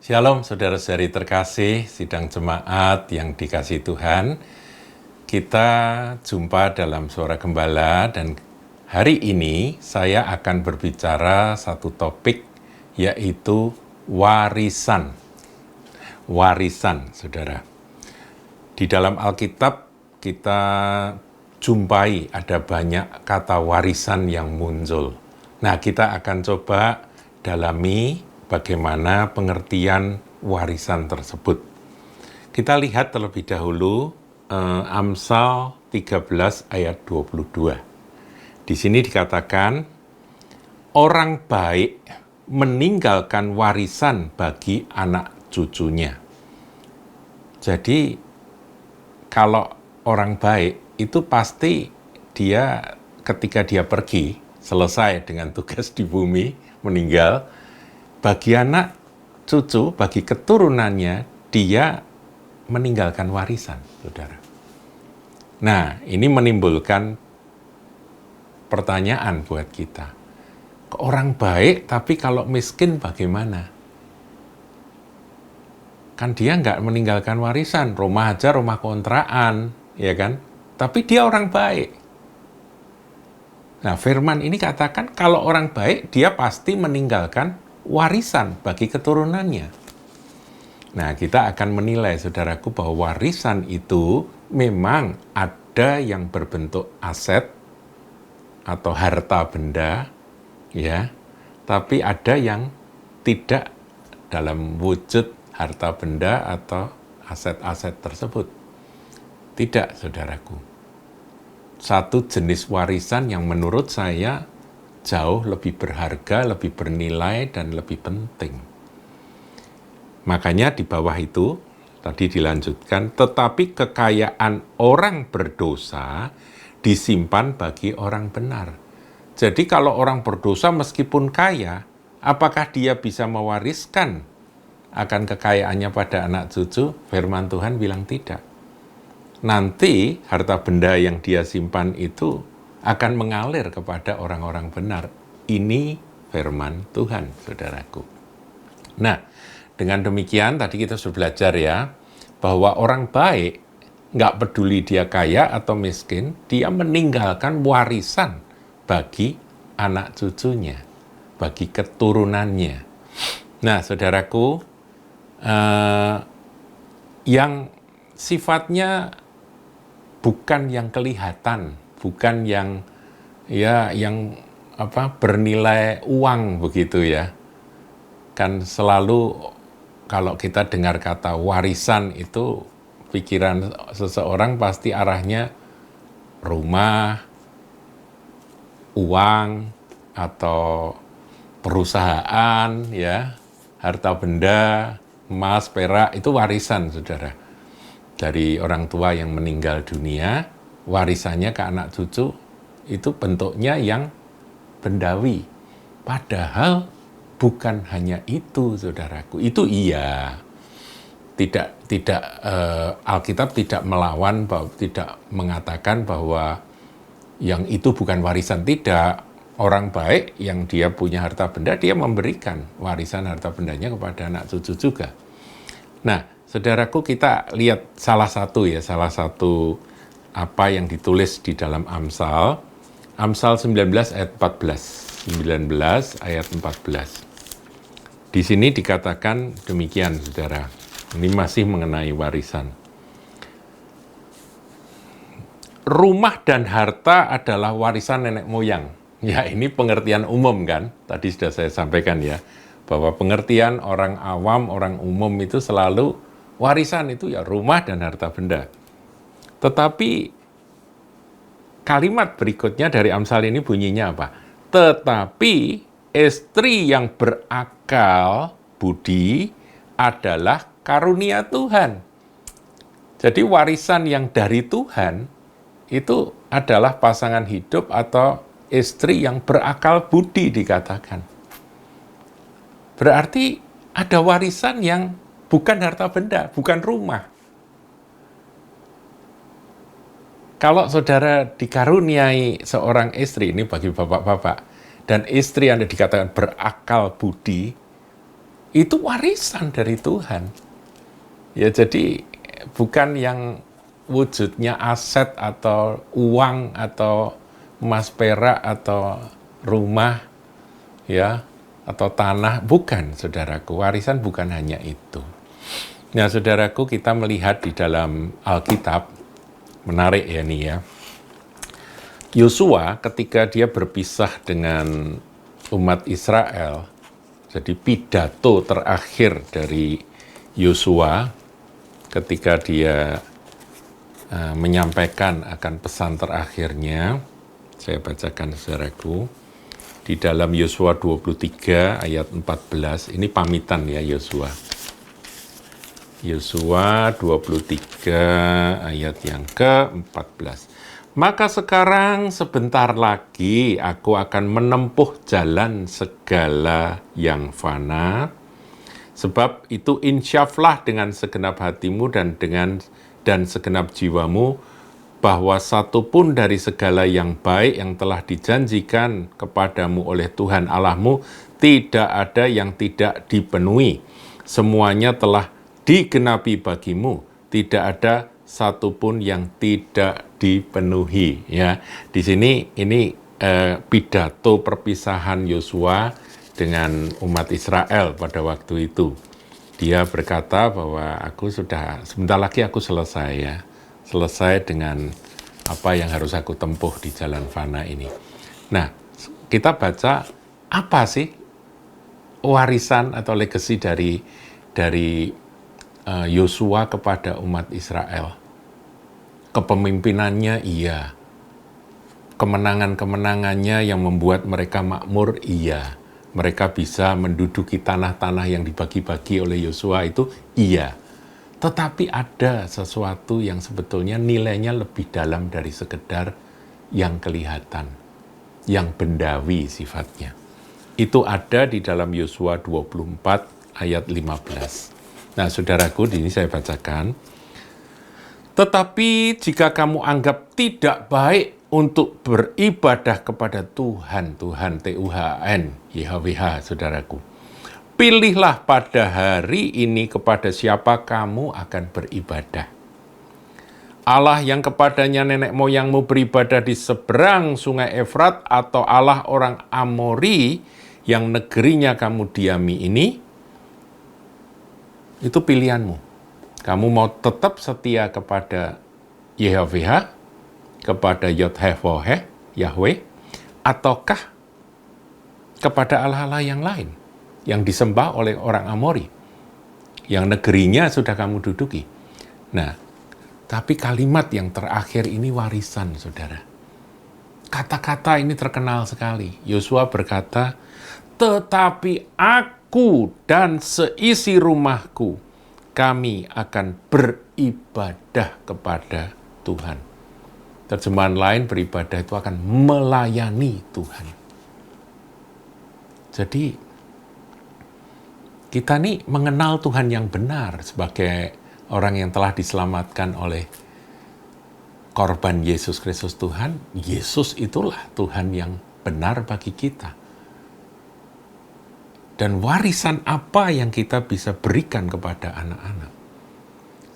Shalom saudara-saudari terkasih, sidang jemaat yang dikasihi Tuhan. Kita jumpa dalam Suara Gembala dan hari ini saya akan berbicara satu topik yaitu warisan. Warisan, saudara. Di dalam Alkitab kita jumpai ada banyak kata warisan yang muncul. Nah, kita akan coba dalami bagaimana pengertian warisan tersebut. Kita lihat terlebih dahulu Amsal 13 ayat 22. Di sini dikatakan, orang baik meninggalkan warisan bagi anak cucunya. Jadi, kalau orang baik itu pasti dia ketika dia pergi, selesai dengan tugas di bumi, meninggal, bagi anak cucu, bagi keturunannya, dia meninggalkan warisan, saudara. Nah, ini menimbulkan pertanyaan buat kita. Orang baik, tapi kalau miskin bagaimana? Kan dia nggak meninggalkan warisan, rumah aja rumah kontrakan, ya kan? Tapi dia orang baik. Nah, firman ini katakan kalau orang baik, dia pasti meninggalkan warisan bagi keturunannya. Nah, kita akan menilai, saudaraku, bahwa warisan itu memang ada yang berbentuk aset atau harta benda, ya, tapi ada yang tidak dalam wujud harta benda atau aset-aset tersebut. Tidak, saudaraku. Satu jenis warisan yang menurut saya jauh lebih berharga, lebih bernilai, dan lebih penting. Makanya di bawah itu, tadi dilanjutkan, tetapi kekayaan orang berdosa disimpan bagi orang benar. Jadi kalau orang berdosa meskipun kaya, apakah dia bisa mewariskan akan kekayaannya pada anak cucu? Firman Tuhan bilang tidak. Nanti harta benda yang dia simpan itu akan mengalir kepada orang-orang benar. Ini firman Tuhan, saudaraku. Nah, dengan demikian tadi kita sudah belajar ya, bahwa orang baik, nggak peduli dia kaya atau miskin, dia meninggalkan warisan bagi anak cucunya, bagi keturunannya. Nah, saudaraku, yang sifatnya bukan yang kelihatan, bukan yang bernilai uang begitu ya. Kan selalu kalau kita dengar kata warisan itu pikiran seseorang pasti arahnya rumah, uang atau perusahaan ya, harta benda, emas, perak itu warisan, saudara. Dari orang tua yang meninggal dunia, warisannya ke anak cucu itu bentuknya yang bendawi. Padahal bukan hanya itu, saudaraku. Itu iya. Alkitab tidak melawan, tidak mengatakan bahwa yang itu bukan warisan. Tidak. Orang baik yang dia punya harta benda, dia memberikan warisan harta bendanya kepada anak cucu juga. Nah, saudaraku, kita lihat salah satu apa yang ditulis di dalam Amsal 19 ayat 14. 19 ayat 14. Di sini dikatakan demikian, saudara. Ini masih mengenai warisan. Rumah dan harta adalah warisan nenek moyang. Ya, ini pengertian umum kan? Tadi sudah saya sampaikan ya, bahwa pengertian orang awam, orang umum itu selalu warisan itu ya rumah dan harta benda. Tetapi kalimat berikutnya dari Amsal ini bunyinya apa? Tetapi istri yang berakal budi adalah karunia Tuhan. Jadi warisan yang dari Tuhan itu adalah pasangan hidup atau istri yang berakal budi dikatakan. Berarti ada warisan yang bukan harta benda, bukan rumah. Kalau saudara dikaruniai seorang istri, ini bagi bapak-bapak, dan istri Anda dikatakan berakal budi, itu warisan dari Tuhan. Ya, jadi bukan yang wujudnya aset atau uang atau emas perak atau rumah, ya, atau tanah, bukan, saudaraku. Warisan bukan hanya itu. Nah, saudaraku, kita melihat di dalam Alkitab, menarik ya nih ya. Yosua ketika dia berpisah dengan umat Israel, jadi pidato terakhir dari Yosua ketika dia menyampaikan akan pesan terakhirnya, saya bacakan saudaraku, di dalam Yosua 23 ayat 14, ini pamitan ya Yosua. Yosua 23 ayat yang ke-14. Maka sekarang sebentar lagi aku akan menempuh jalan segala yang fana, sebab itu insyaflah dengan segenap hatimu dan segenap jiwamu, bahwa satu pun dari segala yang baik yang telah dijanjikan kepadamu oleh Tuhan Allahmu, tidak ada yang tidak dipenuhi. Semuanya telah digenapi bagimu, tidak ada satupun yang tidak dipenuhi. Ya, di sini ini pidato perpisahan Yosua dengan umat Israel pada waktu itu. Dia berkata bahwa sebentar lagi aku selesai ya, selesai dengan apa yang harus aku tempuh di jalan fana ini. Nah, kita baca apa sih warisan atau legacy dari Yosua kepada umat Israel. Kepemimpinannya iya, kemenangan-kemenangannya yang membuat mereka makmur iya, mereka bisa menduduki tanah-tanah yang dibagi-bagi oleh Yosua itu iya. Tetapi ada sesuatu yang sebetulnya nilainya lebih dalam dari sekedar yang kelihatan, yang bendawi sifatnya. Itu ada di dalam Yosua 24 ayat 15. Nah, saudaraku, ini saya bacakan. Tetapi jika kamu anggap tidak baik untuk beribadah kepada Tuhan, Tuhan, YHWH, saudaraku, pilihlah pada hari ini kepada siapa kamu akan beribadah. Allah yang kepadanya nenek moyangmu beribadah di seberang sungai Efrat, atau Allah orang Amori yang negerinya kamu diami ini, itu pilihanmu. Kamu mau tetap setia kepada YHWH, kepada Yahweh, ataukah kepada Allah-Allah yang lain yang disembah oleh orang Amori, yang negerinya sudah kamu duduki. Nah, tapi kalimat yang terakhir ini warisan, saudara. Kata-kata ini terkenal sekali. Yosua berkata, tetapi aku dan seisi rumahku, kami akan beribadah kepada Tuhan. Terjemahan lain, beribadah itu akan melayani Tuhan. Jadi, kita nih mengenal Tuhan yang benar sebagai orang yang telah diselamatkan oleh korban Yesus Kristus Tuhan. Yesus itulah Tuhan yang benar bagi kita. Dan warisan apa yang kita bisa berikan kepada anak-anak?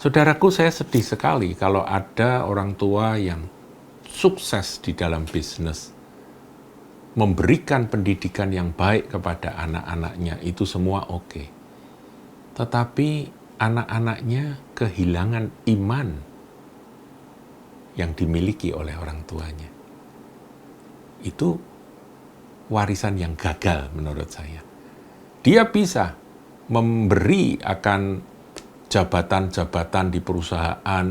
Saudaraku, saya sedih sekali kalau ada orang tua yang sukses di dalam bisnis, memberikan pendidikan yang baik kepada anak-anaknya, itu semua oke. Tetapi anak-anaknya kehilangan iman yang dimiliki oleh orang tuanya. Itu warisan yang gagal menurut saya. Dia bisa memberi akan jabatan-jabatan di perusahaan,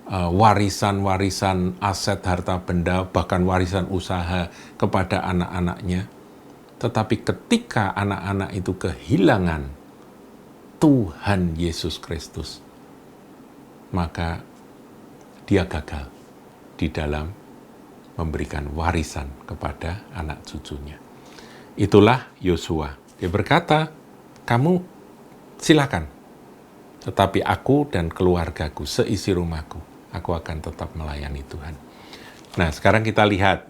warisan-warisan aset harta benda, bahkan warisan usaha kepada anak-anaknya. Tetapi ketika anak-anak itu kehilangan Tuhan Yesus Kristus, maka dia gagal di dalam memberikan warisan kepada anak cucunya. Itulah Yosua. Dia berkata, kamu silakan, tetapi aku dan keluargaku, seisi rumahku, aku akan tetap melayani Tuhan. Nah, sekarang kita lihat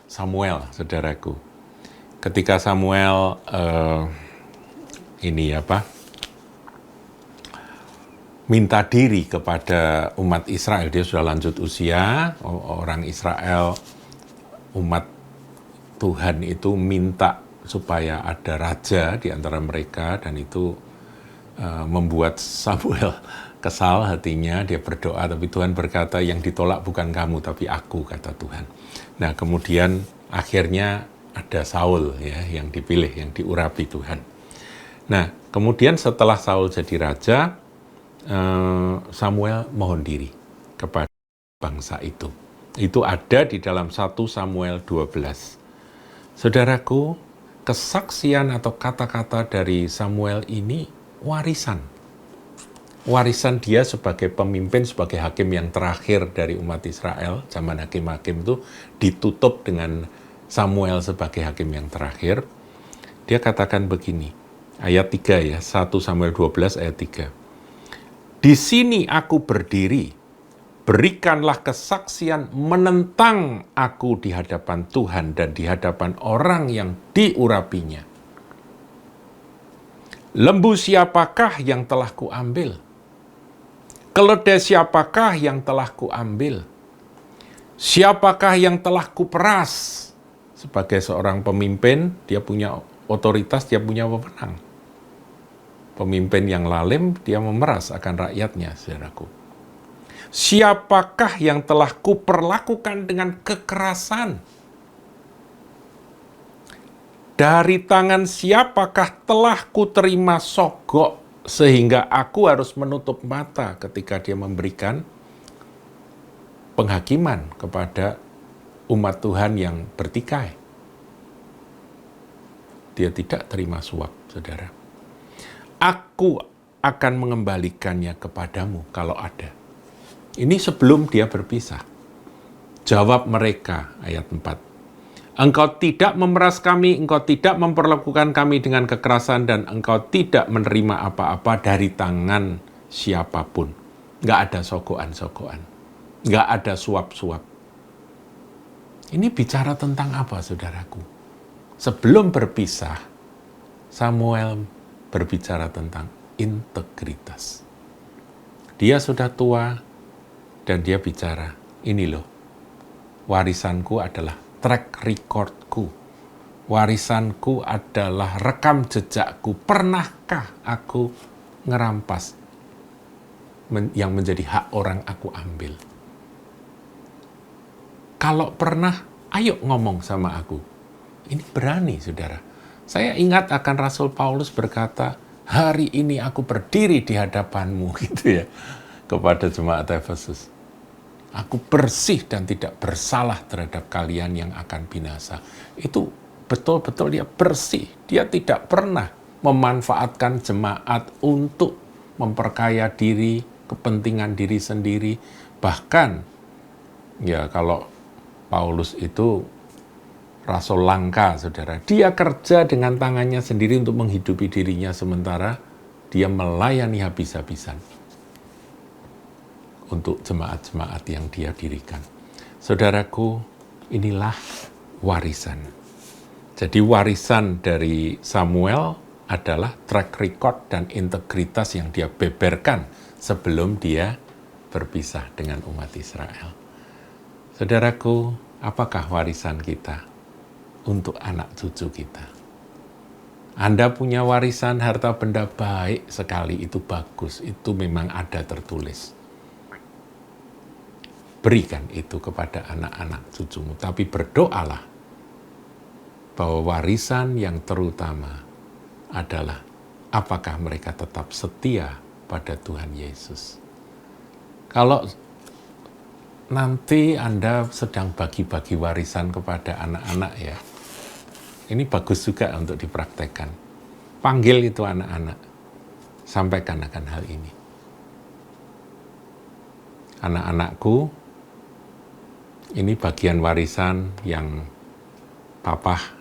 Samuel, saudaraku. Ketika Samuel minta diri kepada umat Israel. Dia sudah lanjut usia, orang Israel, umat Tuhan itu minta supaya ada raja di antara mereka, dan itu membuat Samuel kesal hatinya. Dia berdoa, tapi Tuhan berkata, yang ditolak bukan kamu tapi aku, kata Tuhan. Nah, kemudian akhirnya ada Saul ya yang dipilih, yang diurapi Tuhan. Nah, kemudian setelah Saul jadi raja, Samuel mohon diri kepada bangsa itu. Itu ada di dalam 1 Samuel 12. Saudaraku, kesaksian atau kata-kata dari Samuel ini warisan. Warisan dia sebagai pemimpin, sebagai hakim yang terakhir dari umat Israel. Zaman hakim-hakim itu ditutup dengan Samuel sebagai hakim yang terakhir. Dia katakan begini, ayat 3 ya, 1 Samuel 12 ayat 3. Di sini aku berdiri, berikanlah kesaksian menentang aku di hadapan Tuhan dan di hadapan orang yang diurapinya. Lembu siapakah yang telah kuambil? Keledai siapakah yang telah kuambil? Siapakah yang telah kuperas? Sebagai seorang pemimpin, dia punya otoritas, dia punya wewenang. Pemimpin yang lalim, dia memeras akan rakyatnya, saudaraku. Siapakah yang telah kuperlakukan dengan kekerasan? Dari tangan siapakah telah kuterima sogok sehingga aku harus menutup mata ketika dia memberikan penghakiman kepada umat Tuhan yang bertikai? Dia tidak terima suap, saudara. Aku akan mengembalikannya kepadamu kalau ada. Ini sebelum dia berpisah. Jawab mereka, ayat 4. Engkau tidak memeras kami, engkau tidak memperlakukan kami dengan kekerasan, dan engkau tidak menerima apa-apa dari tangan siapapun. Nggak ada sogokan-sogokan. Nggak ada suap-suap. Ini bicara tentang apa, saudaraku? Sebelum berpisah, Samuel berbicara tentang integritas. Dia sudah tua, dan dia bicara, ini loh, warisanku adalah track recordku. Warisanku adalah rekam jejakku. Pernahkah aku ngerampas yang menjadi hak orang aku ambil? Kalau pernah, ayo ngomong sama aku. Ini berani, saudara. Saya ingat akan Rasul Paulus berkata, hari ini aku berdiri di hadapanmu, gitu ya, kepada jemaat Efesus. Aku bersih dan tidak bersalah terhadap kalian yang akan binasa. Itu betul-betul dia bersih. Dia tidak pernah memanfaatkan jemaat untuk memperkaya diri, kepentingan diri sendiri. Bahkan, ya kalau Paulus itu rasul langka, saudara. Dia kerja dengan tangannya sendiri untuk menghidupi dirinya, sementara dia melayani habis-habisan untuk jemaat-jemaat yang dia dirikan. Saudaraku, inilah warisan. Jadi warisan dari Samuel adalah track record dan integritas yang dia beberkan sebelum dia berpisah dengan umat Israel. Saudaraku, apakah warisan kita untuk anak cucu kita? Anda punya warisan harta benda baik sekali, itu bagus, itu memang ada tertulis. Berikan itu kepada anak-anak cucumu, tapi berdoalah bahwa warisan yang terutama adalah apakah mereka tetap setia pada Tuhan Yesus. Kalau nanti Anda sedang bagi-bagi warisan kepada anak-anak ya, ini bagus juga untuk dipraktekkan. Panggil itu anak-anak, sampaikan akan hal ini. Anak-anakku, ini bagian warisan yang Papa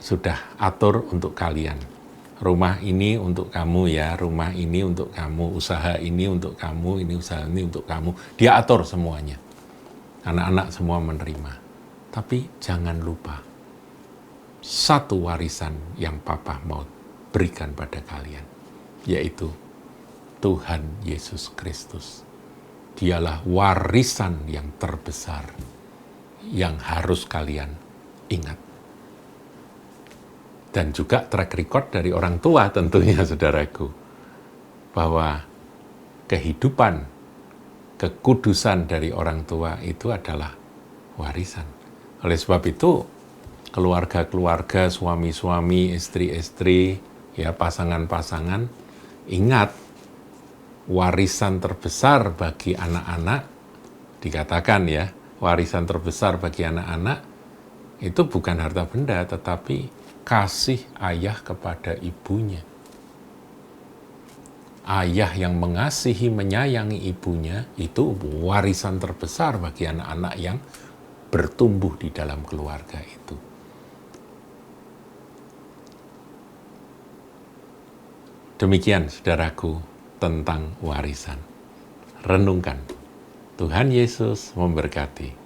sudah atur untuk kalian. Rumah ini untuk kamu ya, rumah ini untuk kamu, usaha ini untuk kamu, ini usaha ini untuk kamu. Dia atur semuanya. Anak-anak semua menerima. Tapi jangan lupa, satu warisan yang Papa mau berikan pada kalian, yaitu Tuhan Yesus Kristus. Dialah warisan yang terbesar yang harus kalian ingat. Dan juga track record dari orang tua tentunya, saudaraku, bahwa kehidupan, kekudusan dari orang tua itu adalah warisan. Oleh sebab itu, keluarga-keluarga, suami-suami, istri-istri, ya pasangan-pasangan, ingat, warisan terbesar bagi anak-anak, dikatakan ya, warisan terbesar bagi anak-anak itu bukan harta benda, tetapi kasih ayah kepada ibunya. Ayah yang mengasihi, menyayangi ibunya, itu warisan terbesar bagi anak-anak yang bertumbuh di dalam keluarga itu. Demikian, saudaraku, tentang warisan. Renungkan. Tuhan Yesus memberkati.